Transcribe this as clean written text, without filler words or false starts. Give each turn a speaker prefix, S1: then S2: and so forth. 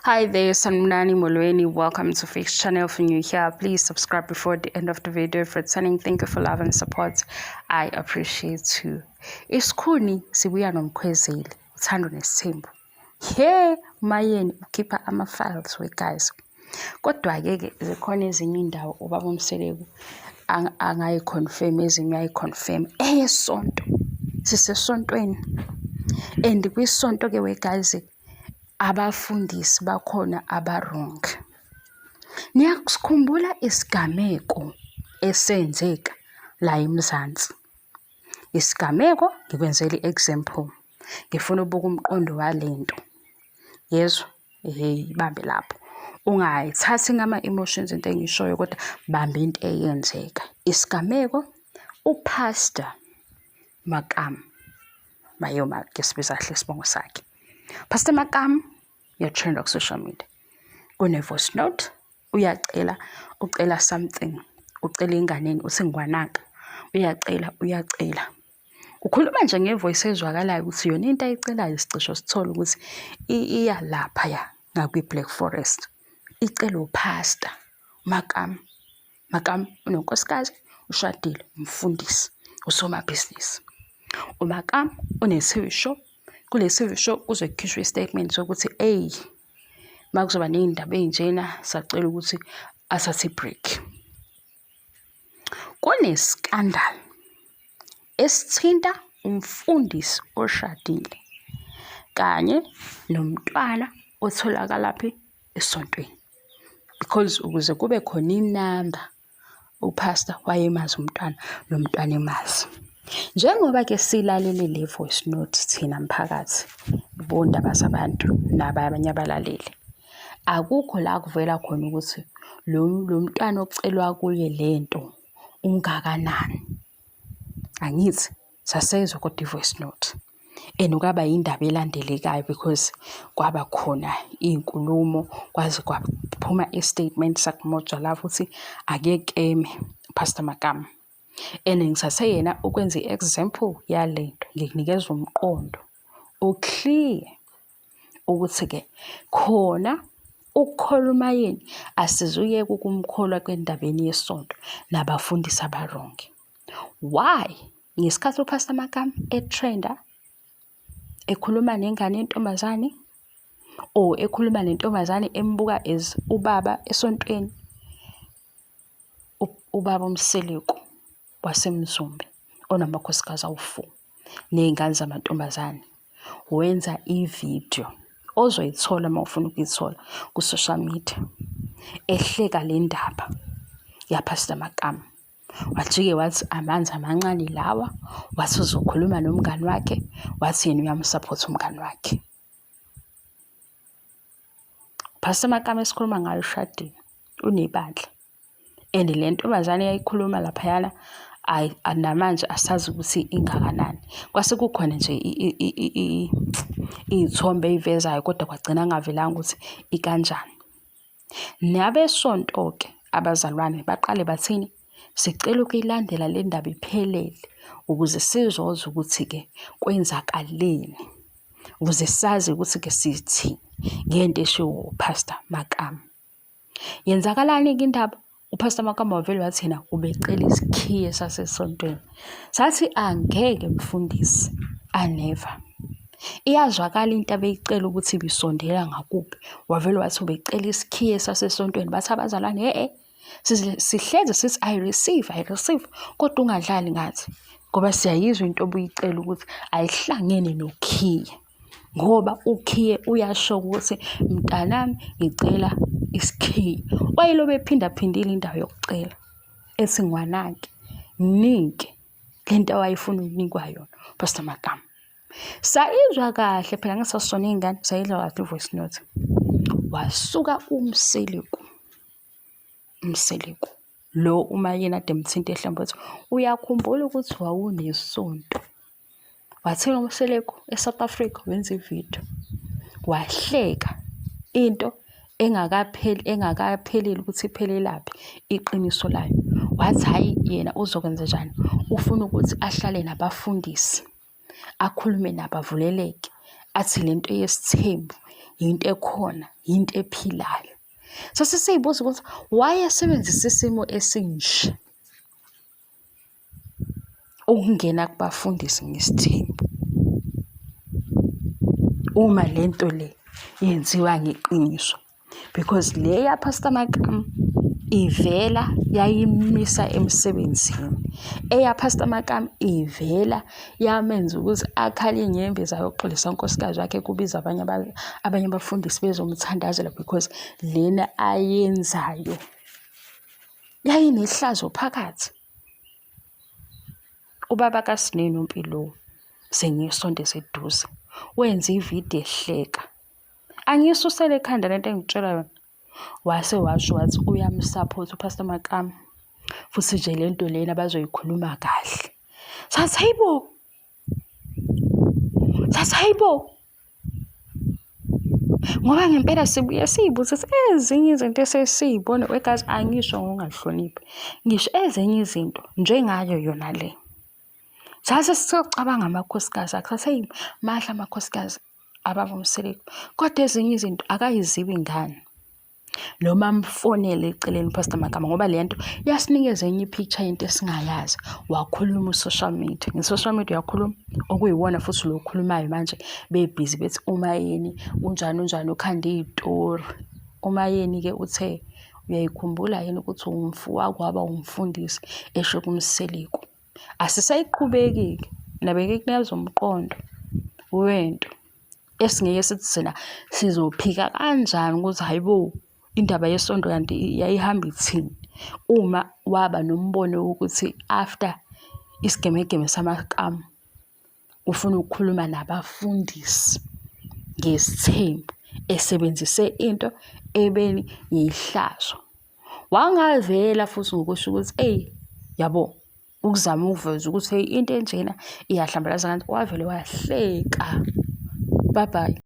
S1: Hi there, Sanmunani Molweni. Welcome to Fix Channel. If you're new here, please subscribe before the end of the video. For returning, thank you for love and support. I appreciate you. Isikhuni sibuya nomkhwezeli, uthando nesithembu. Hey, mayeni ukhipha ama-files we guys. Kodwa-ke zikhona ezinye indawo ubaba uMseleku angayiconfirm, ezinye uyayiconfirm. Eyesonto, sisesontweni. And kwisonto-ke we guys, abafundisi bakhona abarong. Niyasikhumbula isigameko esenzeka la eMzansi. Isigameko ngikwenzela i-example. Ngifuna ubuka umqondo walento. Yezwa? Ibambe lapho. Ungayithathi ngama-emotions into engishoyo, kodwa bamba into eyenzeka. Isigameko, uPastor Makam. Mayoma ke sibiza kahle isibongo sakhe. Pastor Makam trend ku social media. Kune voice note ucela something, ucela inganeni uthi ngwanaka, uyacela. Ukhuluma nje ngevoice ezwakalayo ukuthi yona into ayicelayo isicisho sithola ukuthi iya lapha ya ngakwi-Black Forest. Icela uPastor Makam. Makam unonkosikazi, ushadile, umfundisi, usomabhizinisi. uMakam une-TV show. Kule TV show uzokhishwa istatement sokuthi makuzoba nezindaba ezinjena sacela ukuthi asathe break. Kune-scandal esithinta umfundisi oshadile kanye nomntwana otholakala lapha esontweni, because ukuze kube khona inamba uPastor wayemazi umntwana nomntwana emazi. Njengoba ke silalele le voice note thina mphakathi bondaba zabantu nabanye abalaleli, akukho la kuvela khona ukuthi lo mntwana ocelwa kuye lento ungakanani. Angithi sasezwe kodwa voice note kwaba indaba elandelekayo, because kwaba khona izinkulumo, kwaze kwaphuma istatement sakumotshwa la futhi akekeme Pastor Makam. Ngisase yena ukwenza i-example yalento, ngikunikeza umqondo clear ukuthi ke khona ukukholwa umayeni asizuyeke ukumkholwa kwendabeni yesonto nabafundisi abarongi. Why? Ngesikhathi uPastor Makam etrenda ekhuluma nengane yentombazane, ekhuluma nentombazane embuka as ubaba esontweni, ubaba uMseleku wasemzumbe onamakhosikazi awu-4 nezingane zamantombazane, wenza ivideo ozoyithola uma ufuna ukuyithola ku-social media ehleka le ndaba yaPastor Makam. Wathi amanzi amancane lawa, wathi uzokhuluma nomngani wakhe, wathi yena uyamsupport umngani wakhe. Pastor Makam esikhuluma ngayo ushadile, unebandla, and le ntombazane yayikhuluma laphayana namanje asazi ukuthi ingakanani. Kwase kukhona nje izithombe ezivezayo, kodwa kwagcina ngavelanga ukuthi ikanjani. Nabesonto-ke abazalwane baqale bathini, sicela ukuyilandela le ndaba iphelele ukuze sizozwa ukuthi-ke kwenzakaleni, ukuze sazi ukuthi-ke sithi ngento eshiwo uPastor Makam. Yenzakalani-ke indaba? uPastor Makam wavele wathi yena ubecela isikhiye sasesontweni. Sathi angeke mfundisi, never. Iyazwakala into abeyicela ukuthi ibisondela ngakuphi. Wavele wathi ubecela isikhiye sasesontweni. Bathi abazalwane sihleze sithi I receive, kodwa ungadlali ngathi, ngoba siyayizwa into obuyicela ukuthi ayihlangene nokhiye, ngoba ukhiye uyasho ukuthi mntanami ngicela isikhiye. Wayelobe ephindaphindile indawo yokucela ethi ngwanake nike lento awayifuna ukunikwa yona Pastor Makam. Sayizwa kahle phela ngesasona izingane, sayidla kahle voice note. Wasuka uMseleku lo umayena ade mthinta ehlambothi uyakhumbula ukuthi wawunesonto. Wathela uMseleku eSouth Africa wenza ivideo, wahleka into engakapheleli ukuthi iphelelaphi iqiniso layo. Wathi hayi yena uzokwenza njani, ufuna ukuthi ahlale nabafundisi, akhulume nabo, avuleleke, athi lento yesithembu into ekhona, into ephilayo. Sesiyibuza ukuthi wayesebenzisa isimo esinje ukungena kubafundisi ngesithembu uma lento le yenziwa ngeqiniso, because le yaPastor Makam ivela yayimisa emsebenzini, eyaPastor Makam ivela yamenza ukuthi akhale inyembezi ayoxolisa unkosikazi wakhe kubiza abanye abafundisi bezomthandazela, because lena ayenzayo yayinehlazo phakathi. Ubaba kaSinene uMpilo sengiyisondeza eduze wenza ividiyo ehleka, angisusele ekhanda lento engitshela yona, wase washo wathi uyamsupport uPastor Makam futhi nje lento lena bazoyikhuluma kahle. Sathi hayibo, ngoba ngempela sibuye siyibuze ezinye izinto esesiyibona wegazi, angisho ngokungahloniphi, ngisho ezinye izinto njengayo yona le. Sase sicabanga amakhosikazi akusaseyi mahla amakhosikazi abavumseleko, kodwa ezinye izinto akayizibi ngani. Noma mfonele eceleni uPastor Makam ngoba lento yasinikeza enye ipicture yento esingayazi, wakhuluma social media, nge-social media yakhuluma okuyiwona futhi lo khulumayo manje bebhizi bethi uMayeni unjani ukhanda izitori. uMayeni ke uthe uyayikhumbula yini ukuthi wakwaba umfundisi esho kumseleko. Asisayiqhubeki-ke nabeke kunikeza umqondo wento esingeke sithi sina sizophika kanjani ukuthi hayibo indaba yesonto kanti yayihamba ithini, uma waba nombono ukuthi after isigemegeme saMakam ufuna ukukhuluma nabafundisi ngesithembu esebenzise into ebeni yihlazo. Wangavela futhi ngokusho ukuthi yabo ukuzama ukuveza ukuthi into enjena iyahlambalaza kanti wavele wahleka. Bye bye.